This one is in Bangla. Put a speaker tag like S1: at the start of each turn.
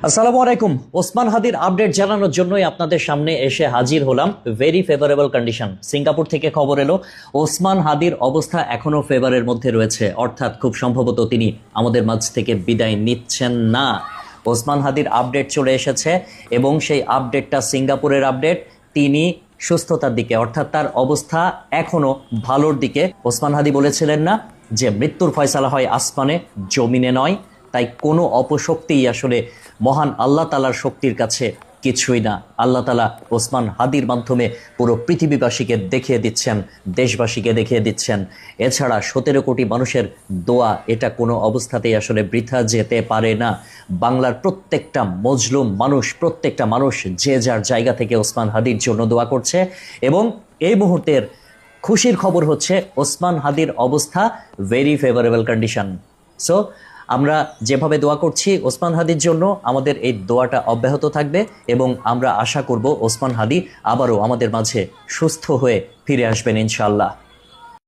S1: আসসালামু আলাইকুম। ওসমান হাদির আপডেট জানানোর জন্যই আপনাদের সামনে এসে হাজির হলাম। Very favourable condition. সিঙ্গাপুর থেকে খবর এলো ওসমান হাদির অবস্থা এখনো ফেভারের মধ্যে রয়েছে, অর্থাৎ খুব সম্ভবত তিনি আমাদের মাঝ থেকে বিদায় নিচ্ছেন না। ওসমান হাদির আপডেট চলে এসেছে এবং সেই আপডেটটা সিঙ্গাপুরের আপডেট। তিনি সুস্থতার দিকে, অর্থাৎ তার অবস্থা এখনো ভালোর দিকে। ওসমান হাদি বলেছিলেন না যে মৃত্যুর ফয়সালা হয় আসমানে, জমিনে নয়। তাই কোনো অপশক্তিই আসলে মহান আল্লাহ তালার শক্তির কাছে কিছুই না। আল্লাহ তালা ওসমান হাদির মাধ্যমে পুরো পৃথিবীবাসীকে দেখিয়ে দিচ্ছেন, দেশবাসীকে দেখিয়ে দিচ্ছেন। এছাড়া 17 কোটি মানুষের দোয়া এটা কোনো অবস্থাতেই আসলে বৃথা যেতে পারে না। বাংলার প্রত্যেকটা মজলুম মানুষ, প্রত্যেকটা মানুষ যে যার জায়গা থেকে ওসমান হাদির জন্য দোয়া করছে। এবং এই মুহূর্তের খুশির খবর হচ্ছে ওসমান হাদির অবস্থা ভেরি ফেভারেবল কন্ডিশন। সো আমরা যেভাবে দোয়া করছি ওসমান হাদির জন্য, আমাদের এই দোয়াটা অব্যাহত থাকবে এবং আমরা আশা করব ওসমান হাদি আবারও আমাদের মাঝে সুস্থ হয়ে ফিরে আসবেন ইনশাআল্লাহ।